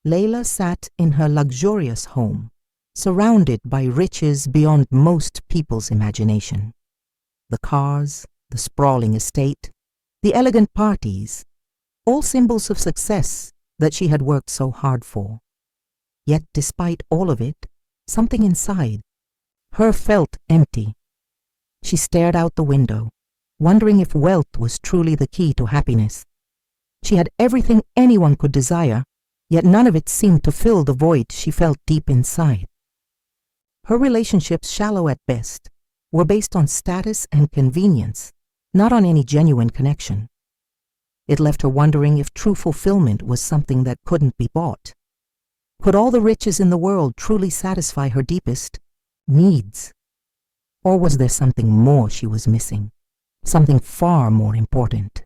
Layla sat in her luxurious home, surrounded by riches beyond most people's imagination. The cars, the sprawling estate, the elegant parties, all symbols of success that she had worked so hard for. Yet despite all of it, something inside her felt empty. She stared out the window, wondering if wealth was truly the key to happiness. She had everything anyone could desire, yet none of it seemed to fill the void she felt deep inside. Her relationships, shallow at best, were based on status and convenience, not on any genuine connection. It left her wondering if true fulfillment was something that couldn't be bought. Could all the riches in the world truly satisfy her deepest needs? Or was there something more she was missing, something far more important?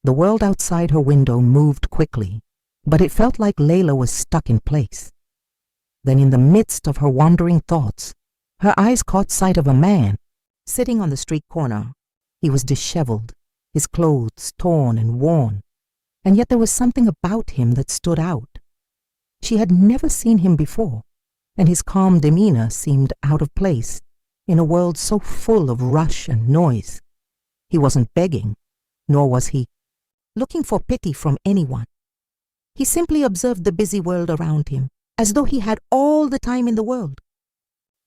The world outside her window moved quickly, but it felt like Layla was stuck in place. Then in the midst of her wandering thoughts, her eyes caught sight of a man sitting on the street corner. He was disheveled, his clothes torn and worn, and yet there was something about him that stood out. She had never seen him before, and his calm demeanor seemed out of place in a world so full of rush and noise. He wasn't begging, nor was he looking for pity from anyone. He simply observed the busy world around him, as though he had all the time in the world.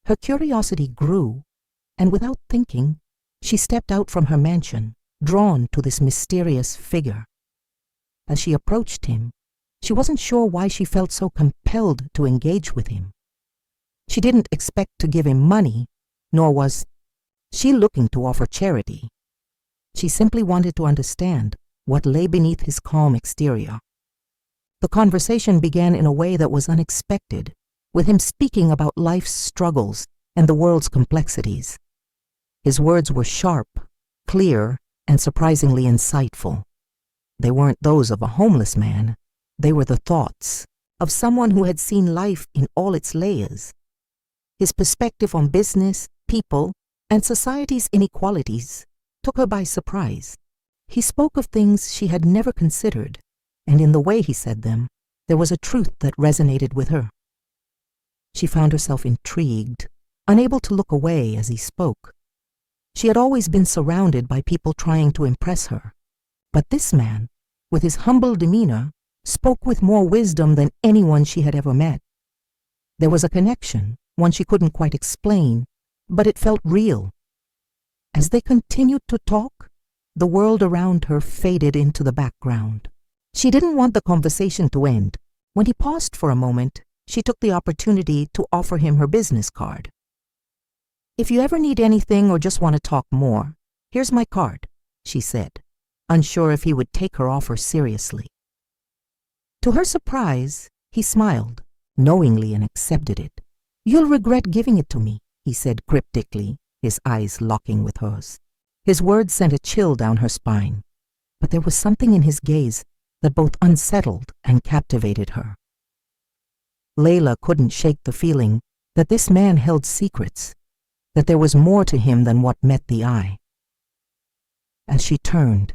Her curiosity grew, and without thinking, she stepped out from her mansion, drawn to this mysterious figure. As she approached him, she wasn't sure why she felt so compelled to engage with him. She didn't expect to give him money, nor was she looking to offer charity. She simply wanted to understand what lay beneath his calm exterior. The conversation began in a way that was unexpected, with him speaking about life's struggles and the world's complexities. His words were sharp, clear, and surprisingly insightful. They weren't those of a homeless man. They were the thoughts of someone who had seen life in all its layers. His perspective on business, people, and society's inequalities took her by surprise. He spoke of things she had never considered, and in the way he said them, there was a truth that resonated with her. She found herself intrigued, unable to look away as he spoke. She had always been surrounded by people trying to impress her, but this man, with his humble demeanor, spoke with more wisdom than anyone she had ever met. There was a connection, one she couldn't quite explain, but it felt real. As they continued to talk, the world around her faded into the background. She didn't want the conversation to end. When he paused for a moment, she took the opportunity to offer him her business card. "If you ever need anything or just want to talk more, here's my card," she said, unsure if he would take her offer seriously. To her surprise, he smiled, knowingly, and accepted it. "You'll regret giving it to me," he said cryptically, his eyes locking with hers. His words sent a chill down her spine, but there was something in his gaze that both unsettled and captivated her. Layla couldn't shake the feeling that this man held secrets, that there was more to him than what met the eye. As she turned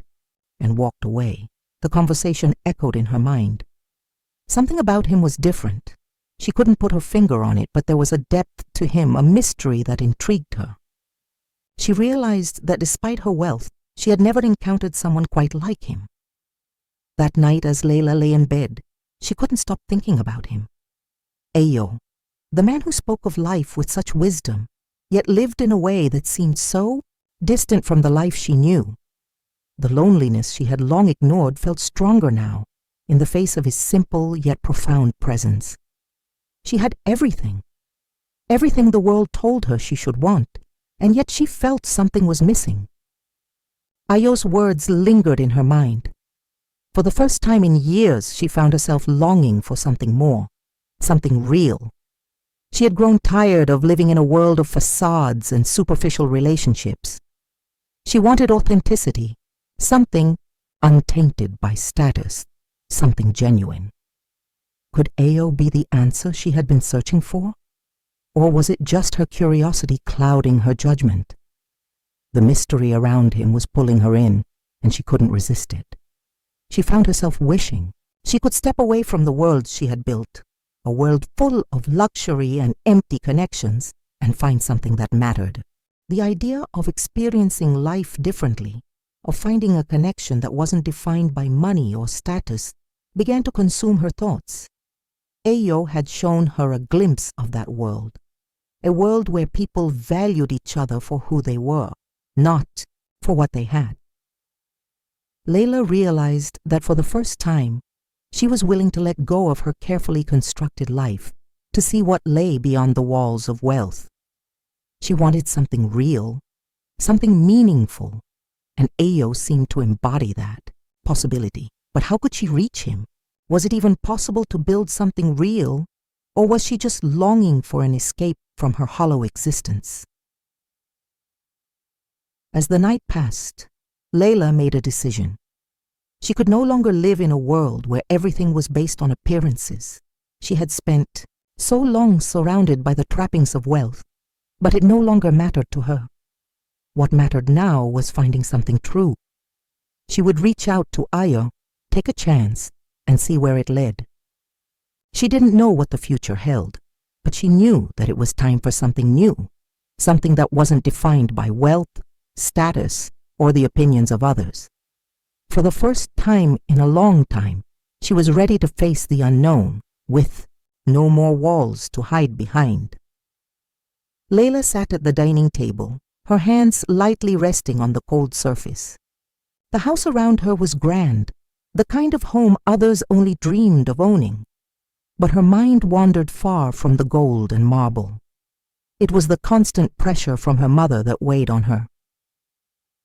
and walked away, the conversation echoed in her mind. Something about him was different. She couldn't put her finger on it, but there was a depth to him, a mystery that intrigued her. She realized that despite her wealth, she had never encountered someone quite like him. That night, as Layla lay in bed, she couldn't stop thinking about him. Ayo, the man who spoke of life with such wisdom, yet lived in a way that seemed so distant from the life she knew. The loneliness she had long ignored felt stronger now, in the face of his simple yet profound presence. She had everything the world told her she should want, and yet she felt something was missing. Ayo's words lingered in her mind. For the first time in years, she found herself longing for something more, something real. She had grown tired of living in a world of facades and superficial relationships. She wanted authenticity, something untainted by status, something genuine. Could Ayo be the answer she had been searching for? Or was it just her curiosity clouding her judgment? The mystery around him was pulling her in, and she couldn't resist it. She found herself wishing She could step away from the world she had built, a world full of luxury and empty connections, and find something that mattered. The idea of experiencing life differently, of finding a connection that wasn't defined by money or status, began to consume her thoughts. Ayo had shown her a glimpse of that world, a world where people valued each other for who they were, not for what they had. Layla realized that for the first time, she was willing to let go of her carefully constructed life to see what lay beyond the walls of wealth. She wanted something real, something meaningful, and Ayo seemed to embody that possibility. But how could she reach him? Was it even possible to build something real, or was she just longing for an escape from her hollow existence? As the night passed, Layla made a decision. She could no longer live in a world where everything was based on appearances. She had spent so long surrounded by the trappings of wealth, but it no longer mattered to her. What mattered now was finding something true. She would reach out to Ayo, take a chance, and see where it led. She didn't know what the future held, but she knew that it was time for something new, something that wasn't defined by wealth, status, or the opinions of others. For the first time in a long time, she was ready to face the unknown, with no more walls to hide behind. Layla sat at the dining table, her hands lightly resting on the cold surface. The house around her was grand, the kind of home others only dreamed of owning. But her mind wandered far from the gold and marble. It was the constant pressure from her mother that weighed on her.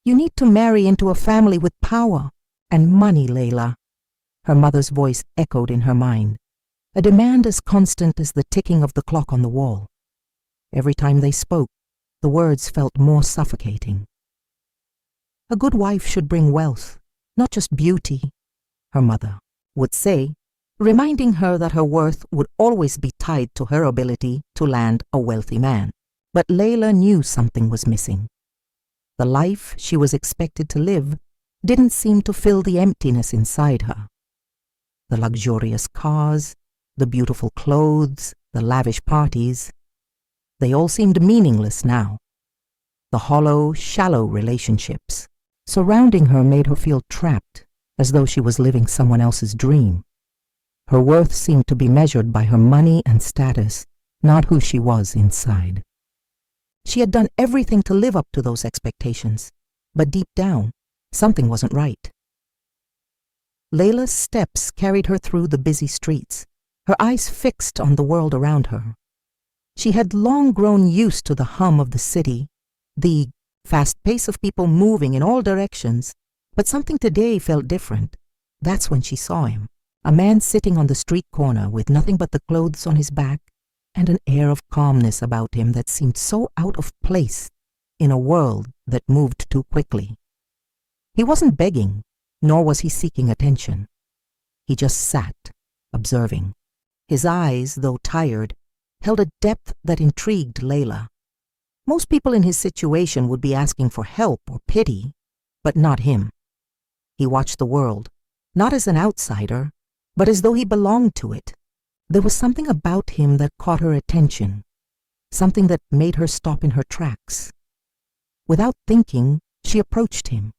"You need to marry into a family with power and money, Layla." Her mother's voice echoed in her mind, a demand as constant as the ticking of the clock on the wall. Every time they spoke, the words felt more suffocating. "A good wife should bring wealth, not just beauty," her mother would say, reminding her that her worth would always be tied to her ability to land a wealthy man. But Layla knew something was missing. The life she was expected to live didn't seem to fill the emptiness inside her. The luxurious cars, the beautiful clothes, the lavish parties, they all seemed meaningless now. The hollow, shallow relationships surrounding her made her feel trapped, as though she was living someone else's dream. Her worth seemed to be measured by her money and status, not who she was inside. She had done everything to live up to those expectations, but deep down, something wasn't right. Layla's steps carried her through the busy streets, her eyes fixed on the world around her. She had long grown used to the hum of the city, the fast pace of people moving in all directions, but something today felt different. That's when she saw him, a man sitting on the street corner with nothing but the clothes on his back and an air of calmness about him that seemed so out of place in a world that moved too quickly. He wasn't begging, nor was he seeking attention. He just sat, observing. His eyes, though tired, held a depth that intrigued Layla. Most people in his situation would be asking for help or pity, but not him. He watched the world, not as an outsider, but as though he belonged to it. There was something about him that caught her attention, something that made her stop in her tracks. Without thinking, she approached him.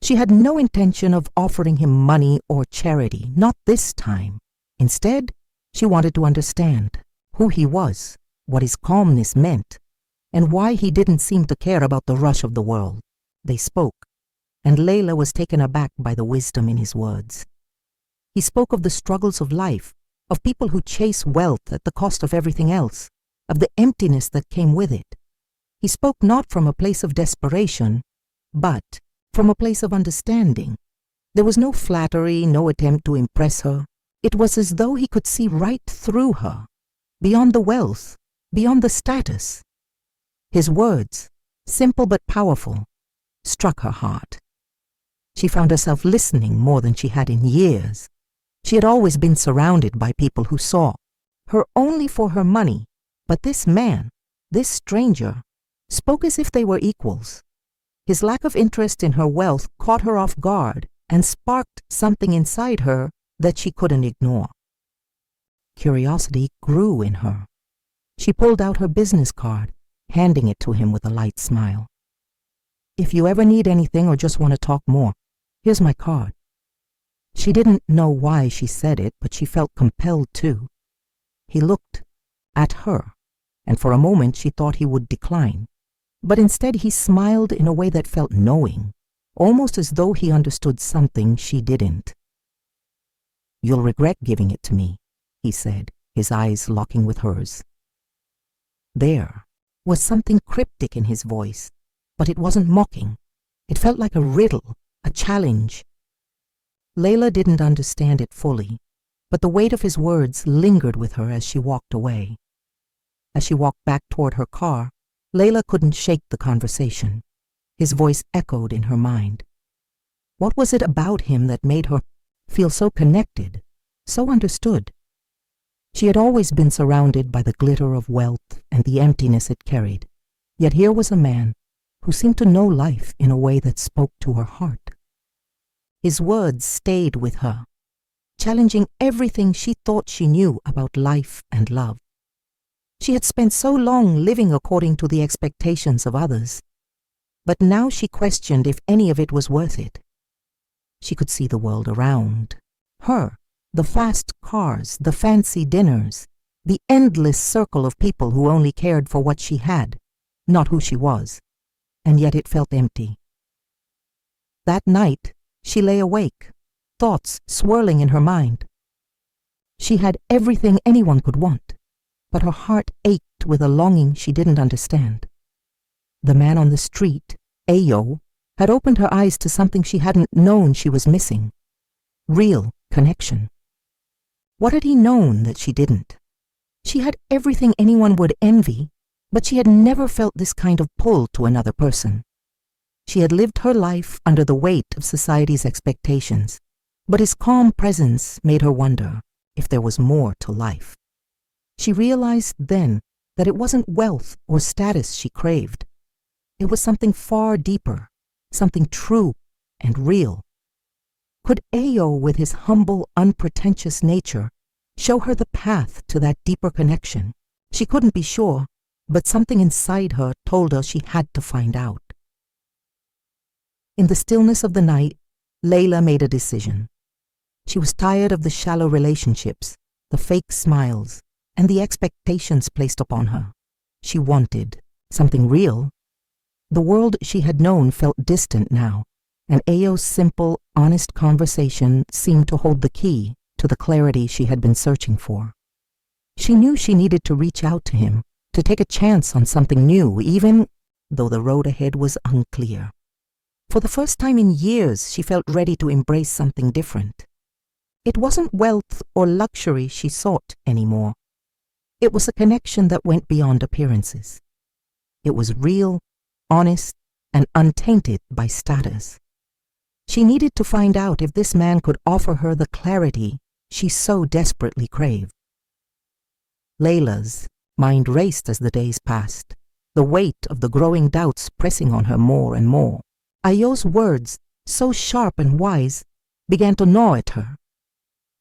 She had no intention of offering him money or charity, not this time. Instead, she wanted to understand who he was, what his calmness meant, and why he didn't seem to care about the rush of the world. They spoke, and Layla was taken aback by the wisdom in his words. He spoke of the struggles of life, of people who chase wealth at the cost of everything else, of the emptiness that came with it. He spoke not from a place of desperation, but from a place of understanding. There was no flattery, no attempt to impress her. It was as though he could see right through her, beyond the wealth, beyond the status. His words, simple but powerful, struck her heart. She found herself listening more than she had in years. She had always been surrounded by people who saw her only for her money, but this man, this stranger, spoke as if they were equals. His lack of interest in her wealth caught her off guard and sparked something inside her that she couldn't ignore. Curiosity grew in her. She pulled out her business card, handing it to him with a light smile. "If you ever need anything or just want to talk more, here's my card." She didn't know why she said it, but she felt compelled to. He looked at her, and for a moment she thought he would decline. But instead he smiled in a way that felt knowing, almost as though he understood something she didn't. "You'll regret giving it to me," he said, his eyes locking with hers. There was something cryptic in his voice, but it wasn't mocking. It felt like a riddle, a challenge. Layla didn't understand it fully, but the weight of his words lingered with her as she walked away. As she walked back toward her car, Layla couldn't shake the conversation. His voice echoed in her mind. What was it about him that made her feel so connected, so understood? She had always been surrounded by the glitter of wealth and the emptiness it carried, yet here was a man who seemed to know life in a way that spoke to her heart. His words stayed with her, challenging everything she thought she knew about life and love. She had spent so long living according to the expectations of others, but now she questioned if any of it was worth it. She could see the world around her, the fast cars, the fancy dinners, the endless circle of people who only cared for what she had, not who she was, and yet it felt empty. That night, she lay awake, thoughts swirling in her mind. She had everything anyone could want, but her heart ached with a longing she didn't understand. The man on the street, Ayo, had opened her eyes to something she hadn't known she was missing. Real connection. What had he known that she didn't? She had everything anyone would envy, but she had never felt this kind of pull to another person. She had lived her life under the weight of society's expectations, but his calm presence made her wonder if there was more to life. She realized then that it wasn't wealth or status she craved. It was something far deeper, something true and real. Could Ayo, with his humble, unpretentious nature, show her the path to that deeper connection? She couldn't be sure, but something inside her told her she had to find out. In the stillness of the night, Layla made a decision. She was tired of the shallow relationships, the fake smiles, and the expectations placed upon her. She wanted something real. The world she had known felt distant now, and Ayo's simple, honest conversation seemed to hold the key to the clarity she had been searching for. She knew she needed to reach out to him, to take a chance on something new, even though the road ahead was unclear. For the first time in years, she felt ready to embrace something different. It wasn't wealth or luxury she sought anymore. It was a connection that went beyond appearances. It was real, honest, and untainted by status. She needed to find out if this man could offer her the clarity she so desperately craved. Layla's mind raced as the days passed, the weight of the growing doubts pressing on her more and more. Ayo's words, so sharp and wise, began to gnaw at her.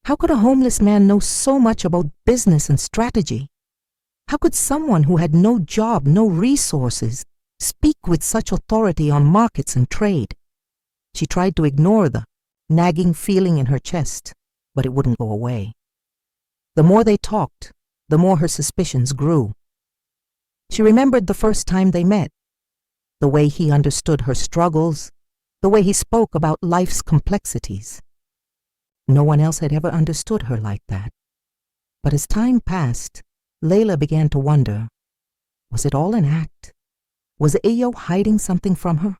How could a homeless man know so much about business and strategy? How could someone who had no job, no resources, speak with such authority on markets and trade? She tried to ignore the nagging feeling in her chest, but it wouldn't go away. The more they talked, the more her suspicions grew. She remembered the first time they met, the way he understood her struggles, the way he spoke about life's complexities. No one else had ever understood her like that. But as time passed, Layla began to wonder, was it all an act? Was Ayo hiding something from her?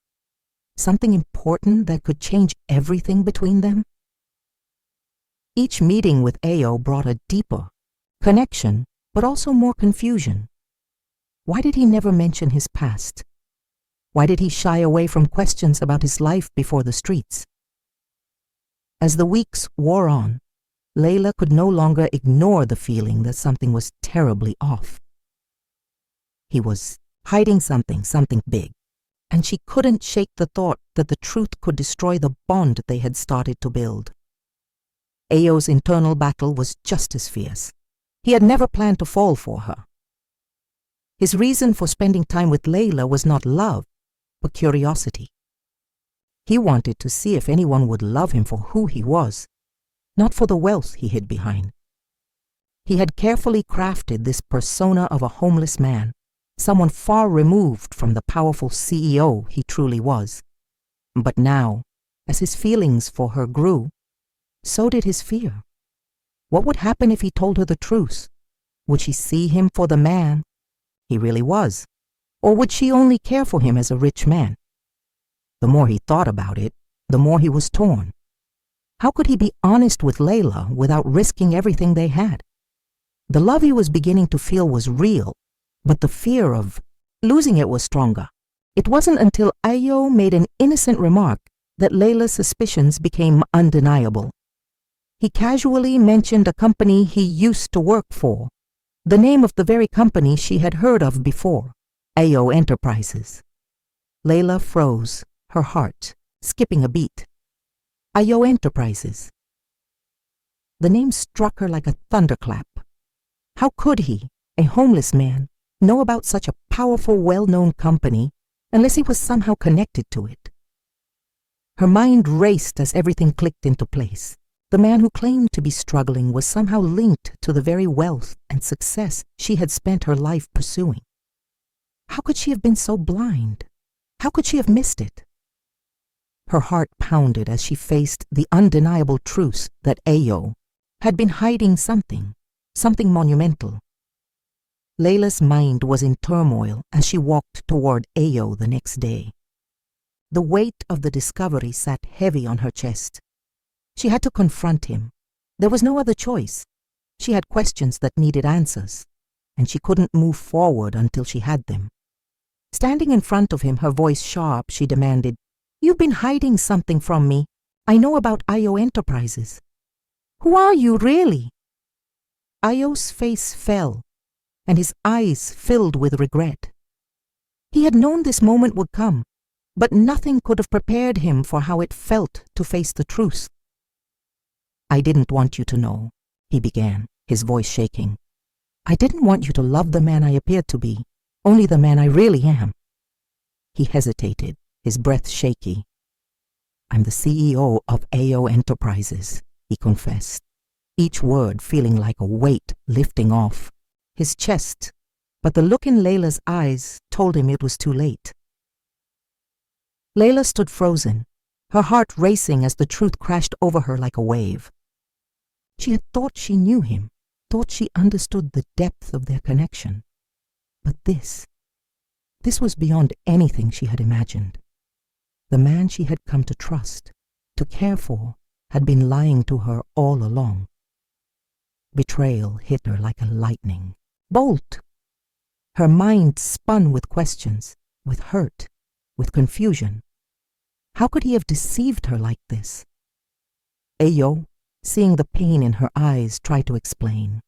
Something important that could change everything between them? Each meeting with Ayo brought a deeper connection, but also more confusion. Why did he never mention his past? Why did he shy away from questions about his life before the streets? As the weeks wore on, Layla could no longer ignore the feeling that something was terribly off. He was hiding something big, and she couldn't shake the thought that the truth could destroy the bond they had started to build. Ayo's internal battle was just as fierce. He had never planned to fall for her. His reason for spending time with Layla was not love, but curiosity. He wanted to see if anyone would love him for who he was, not for the wealth he hid behind. He had carefully crafted this persona of a homeless man, someone far removed from the powerful CEO he truly was. But now, as his feelings for her grew, so did his fear. What would happen if he told her the truth? Would she see him for the man he really was, or would she only care for him as a rich man? The more he thought about it, the more he was torn. How could he be honest with Layla without risking everything they had? The love he was beginning to feel was real, but the fear of losing it was stronger. It wasn't until Ayo made an innocent remark that Layla's suspicions became undeniable. He casually mentioned a company he used to work for, the name of the very company she had heard of before, Ayo Enterprises. Layla froze, her heart skipping a beat. Ayo Enterprises. The name struck her like a thunderclap. How could he, a homeless man, know about such a powerful, well-known company unless he was somehow connected to it? Her mind raced as everything clicked into place. The man who claimed to be struggling was somehow linked to the very wealth and success she had spent her life pursuing. How could she have been so blind? How could she have missed it? Her heart pounded as she faced the undeniable truth that Ayo had been hiding something monumental. Layla's mind was in turmoil as she walked toward Ayo the next day. The weight of the discovery sat heavy on her chest. She had to confront him. There was no other choice. She had questions that needed answers, and she couldn't move forward until she had them. Standing in front of him, her voice sharp, she demanded, "You've been hiding something from me. I know about Ayo Enterprises. Who are you, really?" Ayo's face fell, and his eyes filled with regret. He had known this moment would come, but nothing could have prepared him for how it felt to face the truth. "I didn't want you to know," he began, his voice shaking. "I didn't want you to love the man I appeared to be, only the man I really am." He hesitated, his breath shaky. "I'm the CEO of Ayo Enterprises," he confessed, each word feeling like a weight lifting off his chest, but the look in Layla's eyes told him it was too late. Layla stood frozen, her heart racing as the truth crashed over her like a wave. She had thought she knew him, thought she understood the depth of their connection. But this was beyond anything she had imagined. The man she had come to trust, to care for, had been lying to her all along. Betrayal hit her like a lightning bolt. Her mind spun with questions, with hurt, with confusion. How could he have deceived her like this? Ayo, seeing the pain in her eyes, tried to explain.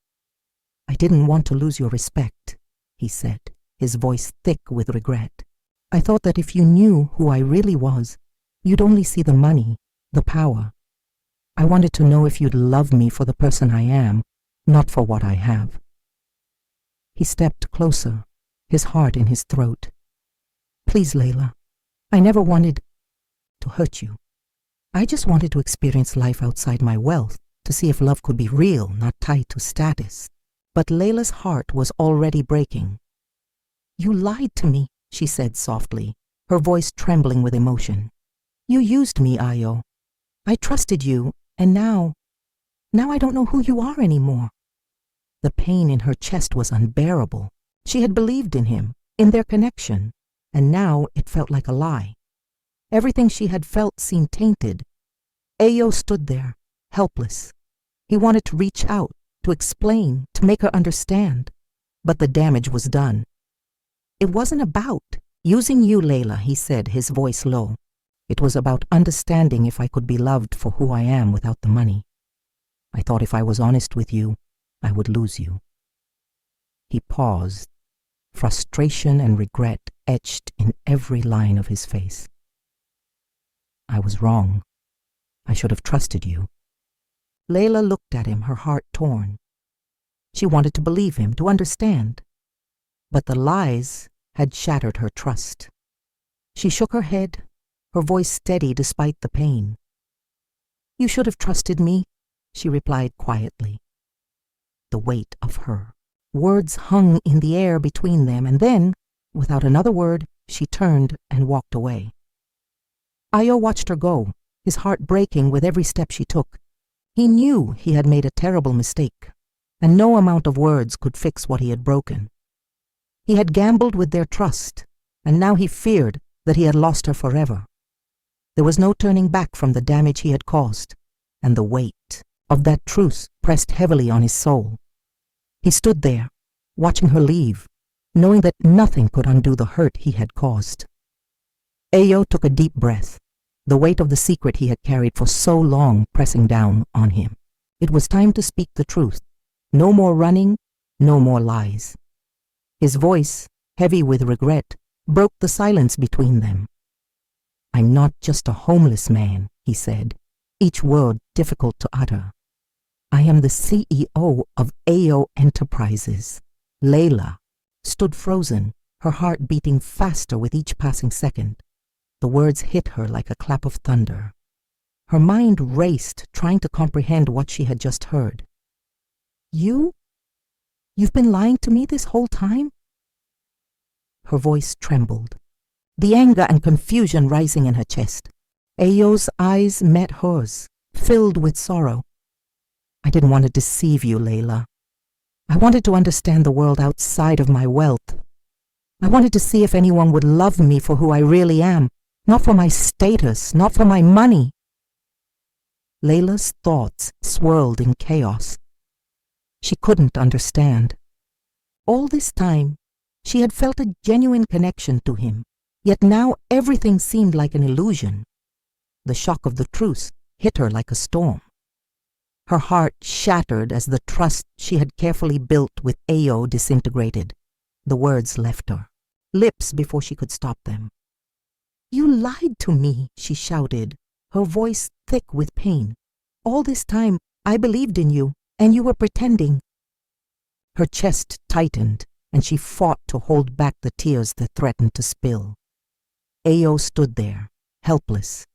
"I didn't want to lose your respect," he said, his voice thick with regret. "I thought that if you knew who I really was, you'd only see the money, the power. I wanted to know if you'd love me for the person I am, not for what I have." He stepped closer, his heart in his throat. "Please, Layla, I never wanted to hurt you. I just wanted to experience life outside my wealth, to see if love could be real, not tied to status." But Layla's heart was already breaking. "You lied to me," she said softly, her voice trembling with emotion. "You used me, Ayo. I trusted you, and now I don't know who you are anymore." The pain in her chest was unbearable. She had believed in him, in their connection, and now it felt like a lie. Everything she had felt seemed tainted. Ayo stood there, helpless. He wanted to reach out, to explain, to make her understand, but the damage was done. "It wasn't about using you, Layla," he said, his voice low. "It was about understanding if I could be loved for who I am without the money. I thought if I was honest with you, I would lose you." He paused, frustration and regret etched in every line of his face. "I was wrong. I should have trusted you." Layla looked at him, her heart torn. She wanted to believe him, to understand. But the lies had shattered her trust. She shook her head, her voice steady despite the pain. "You should have trusted me," she replied quietly. The weight of her. Words hung in the air between them, and then, without another word, she turned and walked away. Ayo watched her go, his heart breaking with every step she took. He knew he had made a terrible mistake, and no amount of words could fix what he had broken. He had gambled with their trust, and now he feared that he had lost her forever. There was no turning back from the damage he had caused, and the weight of that truth pressed heavily on his soul. He stood there, watching her leave, knowing that nothing could undo the hurt he had caused. Ayo took a deep breath, the weight of the secret he had carried for so long pressing down on him. It was time to speak the truth. No more running, no more lies. His voice, heavy with regret, broke the silence between them. "I'm not just a homeless man," he said, each word difficult to utter. "I am the CEO of Ayo Enterprises." Layla stood frozen, her heart beating faster with each passing second. The words hit her like a clap of thunder. Her mind raced, trying to comprehend what she had just heard. You've been lying to me this whole time?" Her voice trembled, the anger and confusion rising in her chest. Ayo's eyes met hers, filled with sorrow. "I didn't want to deceive you, Layla. I wanted to understand the world outside of my wealth. I wanted to see if anyone would love me for who I really am, not for my status, not for my money." Layla's thoughts swirled in chaos. She couldn't understand. All this time, she had felt a genuine connection to him, yet now everything seemed like an illusion. The shock of the truth hit her like a storm. Her heart shattered as the trust she had carefully built with Ayo disintegrated. The words left her lips before she could stop them. "You lied to me," she shouted, her voice thick with pain. "All this time, I believed in you, and you were pretending." Her chest tightened, and she fought to hold back the tears that threatened to spill. Ayo stood there, helpless.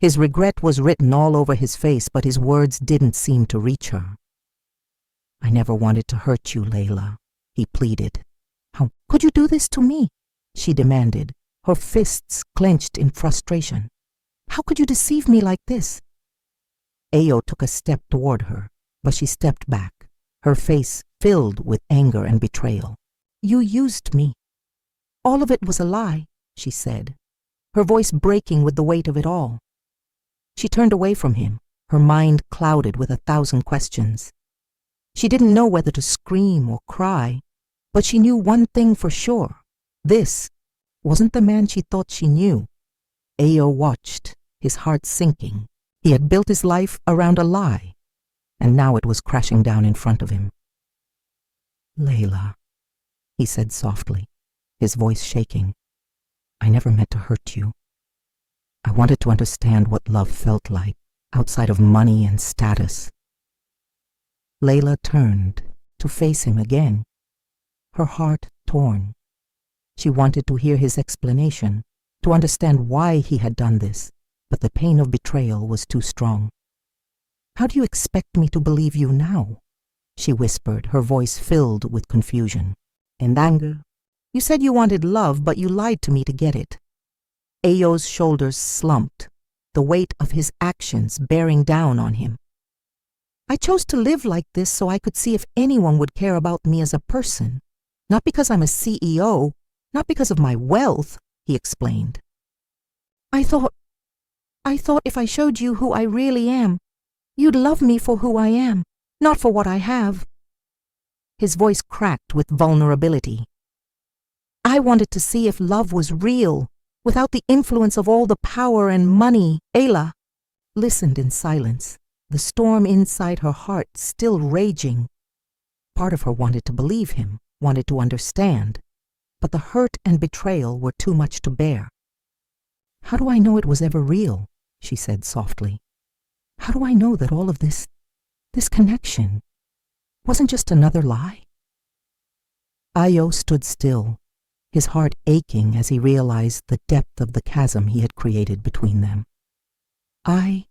His regret was written all over his face, but his words didn't seem to reach her. "I never wanted to hurt you, Layla," he pleaded. "How could you do this to me?" she demanded, her fists clenched in frustration. "How could you deceive me like this?" Ayo took a step toward her, but she stepped back, her face filled with anger and betrayal. "You used me. All of it was a lie," she said, her voice breaking with the weight of it all. She turned away from him, her mind clouded with 1,000 questions. She didn't know whether to scream or cry, but she knew one thing for sure. This wasn't the man she thought she knew. Ayo watched, his heart sinking. He had built his life around a lie, and now it was crashing down in front of him. "Layla," he said softly, his voice shaking. "I never meant to hurt you. I wanted to understand what love felt like, outside of money and status." Layla turned to face him again, her heart torn. She wanted to hear his explanation, to understand why he had done this, but the pain of betrayal was too strong. "How do you expect me to believe you now?" she whispered, her voice filled with confusion and anger. "You said you wanted love, but you lied to me to get it." Ayo's shoulders slumped, the weight of his actions bearing down on him. "I chose to live like this so I could see if anyone would care about me as a person, not because I'm a CEO, not because of my wealth," he explained. I thought if I showed you who I really am, you'd love me for who I am, not for what I have." His voice cracked with vulnerability. "I wanted to see if love was real, without the influence of all the power and money." Ayla listened in silence, the storm inside her heart still raging. Part of her wanted to believe him, wanted to understand, but the hurt and betrayal were too much to bear. "How do I know it was ever real?" she said softly. "How do I know that all of this This connection wasn't just another lie. Ayo stood still, his heart aching as he realized the depth of the chasm he had created between them. I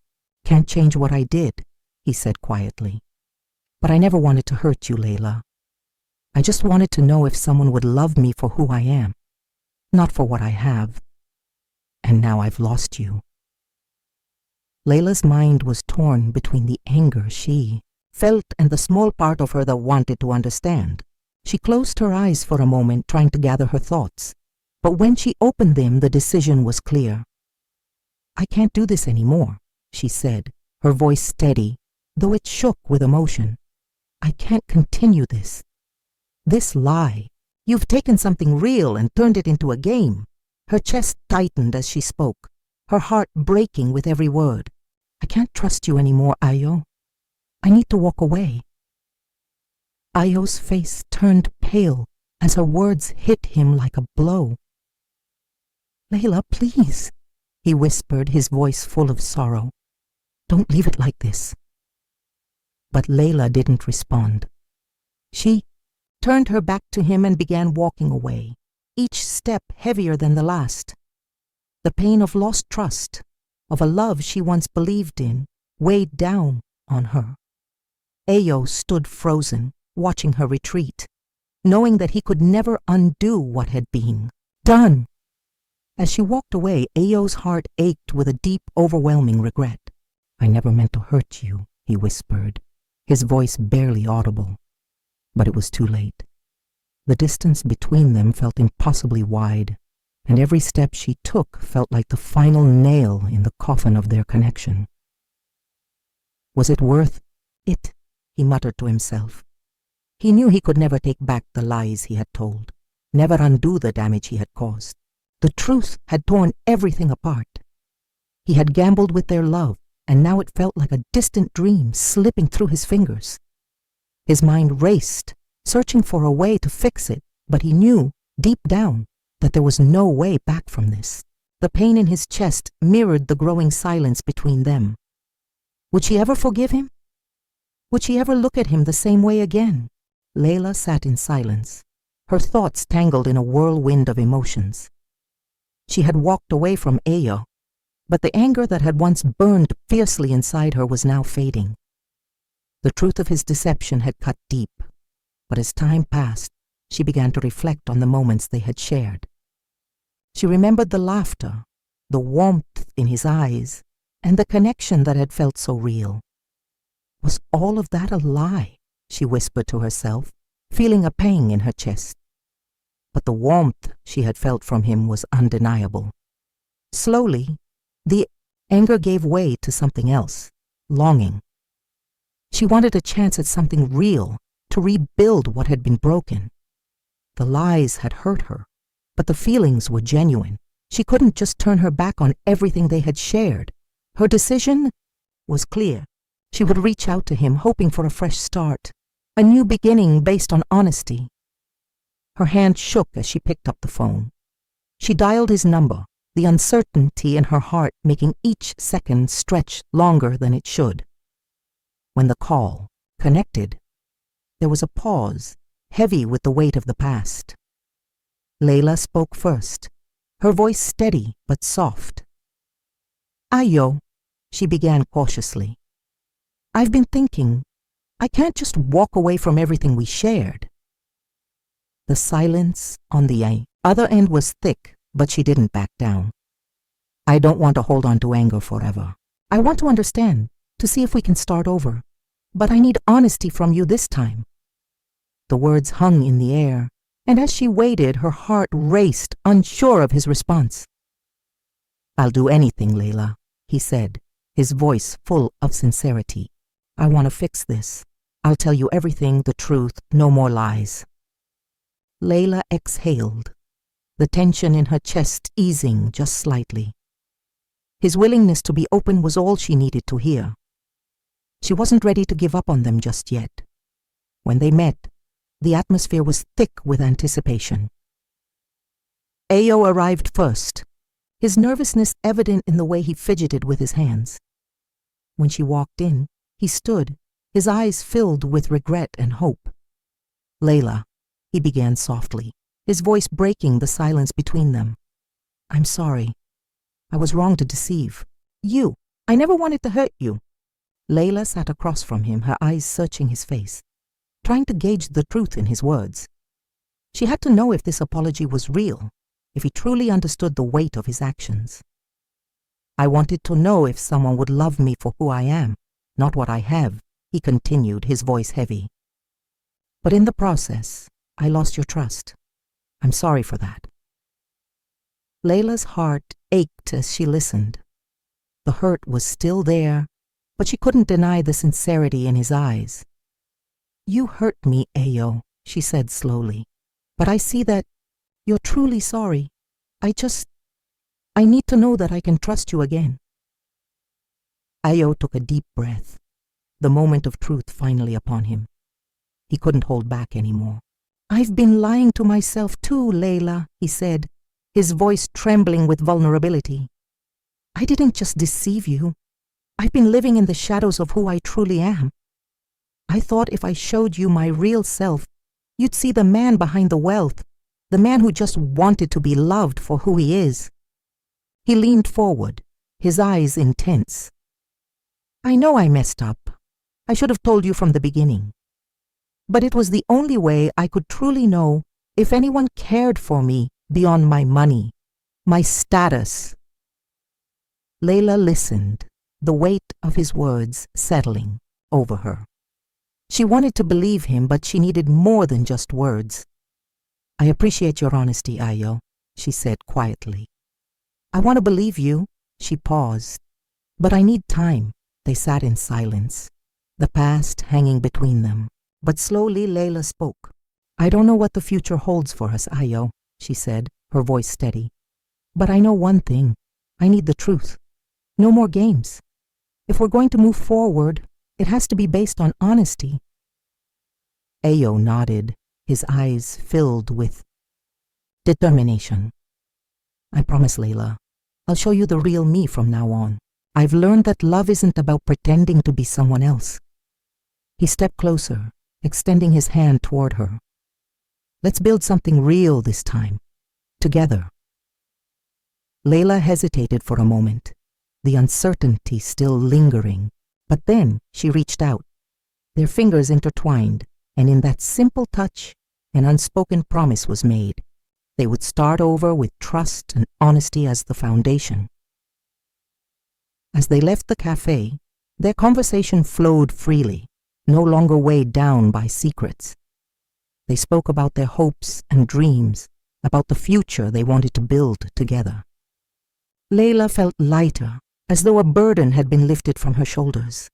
can't change what I did, he said quietly. But I never wanted to hurt you, Layla. I just wanted to know if someone would love me for who I am, not for what I have. And now I've lost you. Layla's mind was torn between the anger she felt and the small part of her that wanted to understand. She closed her eyes for a moment, trying to gather her thoughts. But when she opened them, the decision was clear. I can't do this anymore, she said, her voice steady, though it shook with emotion. I can't continue this. This lie. You've taken something real and turned it into a game. Her chest tightened as she spoke, her heart breaking with every word. I can't trust you anymore, Ayo. I need to walk away. Ayo's face turned pale as her words hit him like a blow. Layla, please, he whispered, his voice full of sorrow. Don't leave it like this. But Layla didn't respond. She turned her back to him and began walking away, each step heavier than the last. The pain of lost trust, of a love she once believed in, weighed down on her. Ayo stood frozen, watching her retreat, knowing that he could never undo what had been done. As she walked away, Ayo's heart ached with a deep, overwhelming regret. I never meant to hurt you, he whispered, his voice barely audible. But it was too late. The distance between them felt impossibly wide, and every step she took felt like the final nail in the coffin of their connection. Was it worth it? He muttered to himself. He knew he could never take back the lies he had told, never undo the damage he had caused. The truth had torn everything apart. He had gambled with their love, and now it felt like a distant dream slipping through his fingers. His mind raced, searching for a way to fix it, but he knew, deep down, that there was no way back from this. The pain in his chest mirrored the growing silence between them. Would she ever forgive him? Would she ever look at him the same way again? Layla sat in silence, her thoughts tangled in a whirlwind of emotions. She had walked away from Ayo, but the anger that had once burned fiercely inside her was now fading. The truth of his deception had cut deep, but as time passed, she began to reflect on the moments they had shared. She remembered the laughter, the warmth in his eyes, and the connection that had felt so real. Was all of that a lie? She whispered to herself, feeling a pang in her chest. But the warmth she had felt from him was undeniable. Slowly, the anger gave way to something else, longing. She wanted a chance at something real, to rebuild what had been broken. The lies had hurt her, but the feelings were genuine. She couldn't just turn her back on everything they had shared. Her decision was clear. She would reach out to him, hoping for a fresh start, a new beginning based on honesty. Her hand shook as she picked up the phone. She dialed his number, the uncertainty in her heart making each second stretch longer than it should. When the call connected, there was a pause, heavy with the weight of the past. Layla spoke first, her voice steady but soft. Ayo, she began cautiously. I've been thinking, I can't just walk away from everything we shared. The silence on the other end was thick, but she didn't back down. I don't want to hold on to anger forever. I want to understand, to see if we can start over. But I need honesty from you this time. The words hung in the air, and as she waited, her heart raced, unsure of his response. I'll do anything, Layla, he said, his voice full of sincerity. I want to fix this. I'll tell you everything, the truth, no more lies. Layla exhaled, the tension in her chest easing just slightly. His willingness to be open was all she needed to hear. She wasn't ready to give up on them just yet. When they met, the atmosphere was thick with anticipation. Ayo arrived first, his nervousness evident in the way he fidgeted with his hands. When she walked in, he stood, his eyes filled with regret and hope. "Layla," he began softly, his voice breaking the silence between them. "I'm sorry. I was wrong to deceive. You. I never wanted to hurt you." Layla sat across from him, her eyes searching his face, trying to gauge the truth in his words. She had to know if this apology was real, if he truly understood the weight of his actions. "I wanted to know if someone would love me for who I am, not what I have," he continued, his voice heavy. "But in the process, I lost your trust. I'm sorry for that." Layla's heart ached as she listened. The hurt was still there, but she couldn't deny the sincerity in his eyes. "You hurt me, Ayo," she said slowly, "but I see that you're truly sorry. I need to know that I can trust you again." Ayo took a deep breath, the moment of truth finally upon him. He couldn't hold back anymore. "I've been lying to myself too, Layla," he said, his voice trembling with vulnerability. "I didn't just deceive you. I've been living in the shadows of who I truly am. I thought if I showed you my real self, you'd see the man behind the wealth, the man who just wanted to be loved for who he is." He leaned forward, his eyes intense. "I know I messed up. I should have told you from the beginning. But it was the only way I could truly know if anyone cared for me beyond my money, my status." Layla listened, the weight of his words settling over her. She wanted to believe him, but she needed more than just words. "I appreciate your honesty, Ayo," she said quietly. "I want to believe you." She paused. "But I need time." They sat in silence, the past hanging between them. But slowly Layla spoke. "I don't know what the future holds for us, Ayo," she said, her voice steady. "But I know one thing. I need the truth. No more games. If we're going to move forward, it has to be based on honesty." Ayo nodded, his eyes filled with determination. "I promise, Layla. I'll show you the real me from now on. I've learned that love isn't about pretending to be someone else." He stepped closer, extending his hand toward her. "Let's build something real this time, together." Layla hesitated for a moment, the uncertainty still lingering, but then she reached out. Their fingers intertwined, and in that simple touch, an unspoken promise was made. They would start over with trust and honesty as the foundation. As they left the cafe, their conversation flowed freely, no longer weighed down by secrets. They spoke about their hopes and dreams, about the future they wanted to build together. Layla felt lighter, as though a burden had been lifted from her shoulders.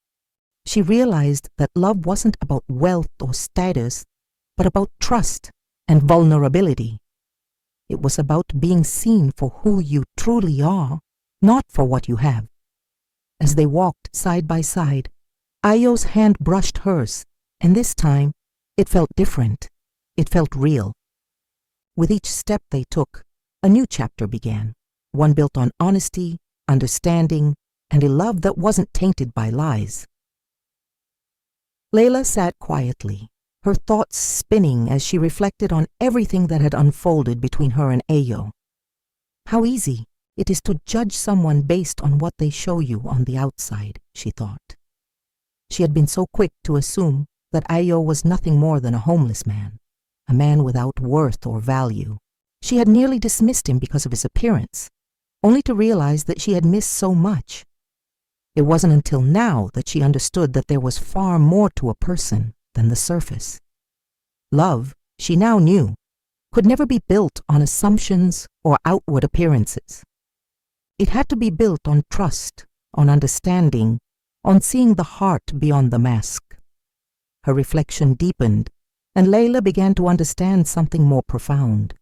She realized that love wasn't about wealth or status, but about trust and vulnerability. It was about being seen for who you truly are, not for what you have. As they walked side by side, Ayo's hand brushed hers, and this time it felt different. It felt real. With each step they took, a new chapter began, one built on honesty, understanding, and a love that wasn't tainted by lies. Layla sat quietly, her thoughts spinning as she reflected on everything that had unfolded between her and Ayo. How easy it is to judge someone based on what they show you on the outside, she thought. She had been so quick to assume that Ayo was nothing more than a homeless man, a man without worth or value. She had nearly dismissed him because of his appearance, only to realize that she had missed so much. It wasn't until now that she understood that there was far more to a person than the surface. Love, she now knew, could never be built on assumptions or outward appearances. It had to be built on trust, on understanding, on seeing the heart beyond the mask. Her reflection deepened, and Layla began to understand something more profound.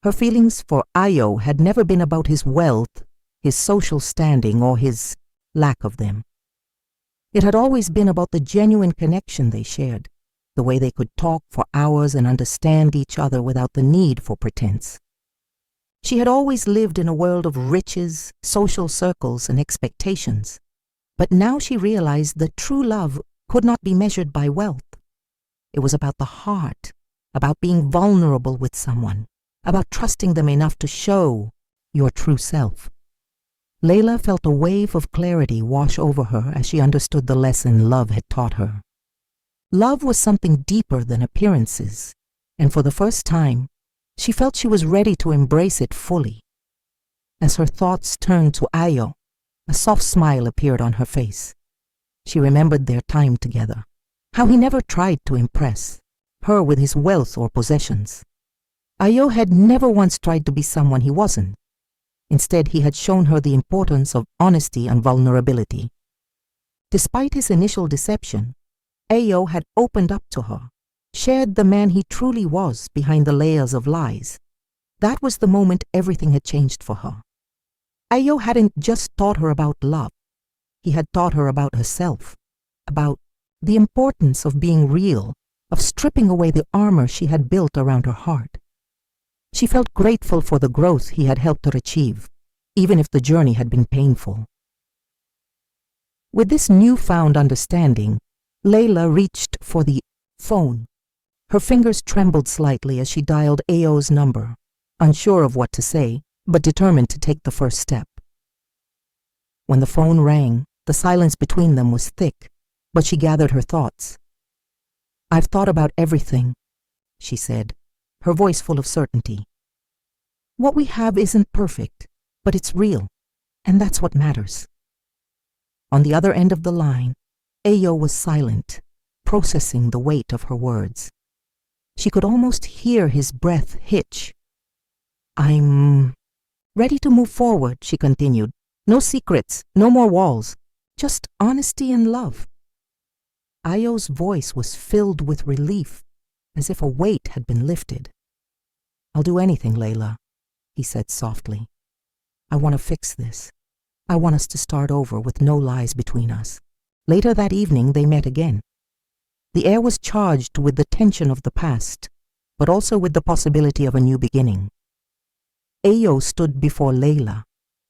Her feelings for Ayo had never been about his wealth, his social standing, or his lack of them. It had always been about the genuine connection they shared, the way they could talk for hours and understand each other without the need for pretense. She had always lived in a world of riches, social circles, and expectations, but now she realized that true love could not be measured by wealth. It was about the heart, about being vulnerable with someone, about trusting them enough to show your true self. Layla felt a wave of clarity wash over her as she understood the lesson love had taught her. Love was something deeper than appearances, and for the first time, she felt she was ready to embrace it fully. As her thoughts turned to Ayo, a soft smile appeared on her face. She remembered their time together, how he never tried to impress her with his wealth or possessions. Ayo had never once tried to be someone he wasn't. Instead, he had shown her the importance of honesty and vulnerability. Despite his initial deception, Ayo had opened up to her, shared the man he truly was behind the layers of lies. That was the moment everything had changed for her. Ayo hadn't just taught her about love. He had taught her about herself, about the importance of being real, of stripping away the armor she had built around her heart. She felt grateful for the growth he had helped her achieve, even if the journey had been painful. With this newfound understanding, Layla reached for the phone. Her fingers trembled slightly as she dialed Ayo's number, unsure of what to say, but determined to take the first step. When the phone rang, the silence between them was thick, but she gathered her thoughts. "I've thought about everything," she said, her voice full of certainty. "What we have isn't perfect, but it's real, and that's what matters." On the other end of the line, Ayo was silent, processing the weight of her words. She could almost hear his breath hitch. "I'm ready to move forward," she continued. "No secrets, no more walls, just honesty and love." Ayo's voice was filled with relief, as if a weight had been lifted. "I'll do anything, Layla," he said softly. "I want to fix this. I want us to start over with no lies between us." Later that evening, they met again. The air was charged with the tension of the past, but also with the possibility of a new beginning. Ayo stood before Layla,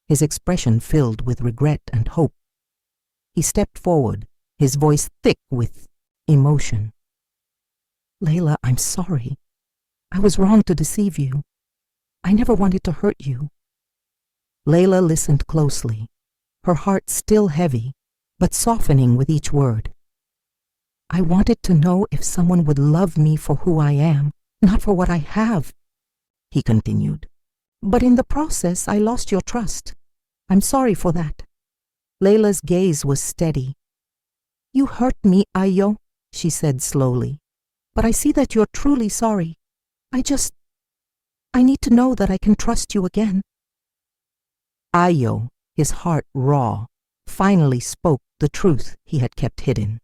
his expression filled with regret and hope. He stepped forward, his voice thick with emotion. "Layla, I'm sorry. I was wrong to deceive you. I never wanted to hurt you." Layla listened closely, her heart still heavy, but softening with each word. "I wanted to know if someone would love me for who I am, not for what I have," he continued. "But in the process, I lost your trust. I'm sorry for that." Layla's gaze was steady. "You hurt me, Ayo," she said slowly. "But I see that you're truly sorry. I need to know that I can trust you again." Ayo, his heart raw, finally spoke the truth he had kept hidden.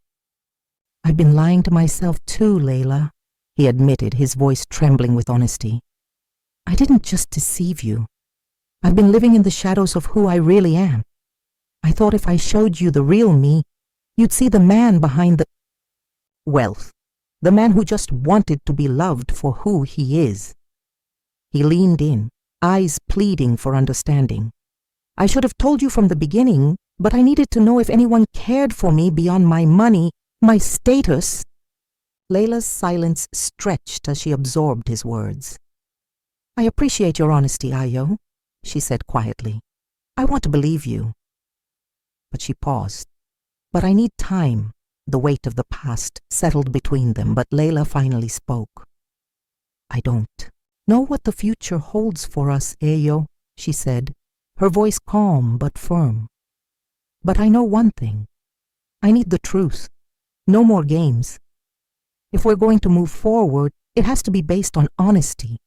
"I've been lying to myself too, Layla," he admitted, his voice trembling with honesty. "I didn't just deceive you. I've been living in the shadows of who I really am. I thought if I showed you the real me, you'd see the man behind the wealth, the man who just wanted to be loved for who he is." He leaned in, eyes pleading for understanding. "I should have told you from the beginning, but I needed to know if anyone cared for me beyond my money, my status." Layla's silence stretched as she absorbed his words. "I appreciate your honesty, Ayo," she said quietly. "I want to believe you." But she paused. "But I need time." The weight of the past settled between them, but Layla finally spoke. "I don't know what the future holds for us, Ayo," she said, her voice calm but firm. "But I know one thing. I need the truth. No more games. If we're going to move forward, it has to be based on honesty."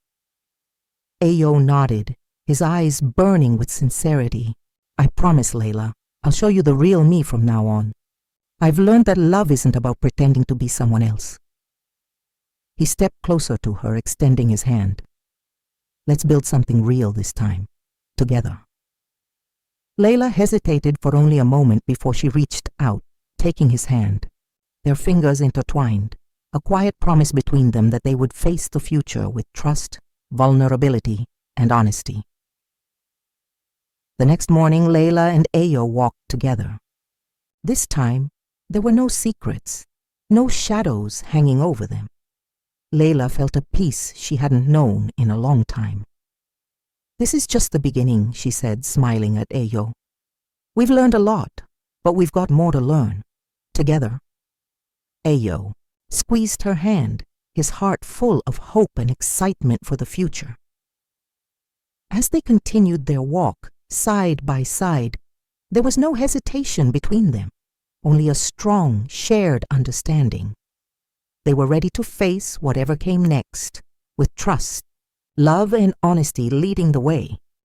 Ayo nodded, his eyes burning with sincerity. "I promise, Layla, I'll show you the real me from now on. I've learned that love isn't about pretending to be someone else." He stepped closer to her, extending his hand. "Let's build something real this time, together." Layla hesitated for only a moment before she reached out, taking his hand. Their fingers intertwined, a quiet promise between them that they would face the future with trust, vulnerability, and honesty. The next morning, Layla and Ayo walked together. This time, There were no secrets, no shadows hanging over them. Layla felt a peace she hadn't known in a long time. "This is just the beginning," she said, smiling at Ayo. "We've learned a lot, but we've got more to learn, together." Ayo squeezed her hand, his heart full of hope and excitement for the future. As they continued their walk, side by side, there was no hesitation between them, only a strong, shared understanding. They were ready to face whatever came next, with trust, love, and honesty leading the way.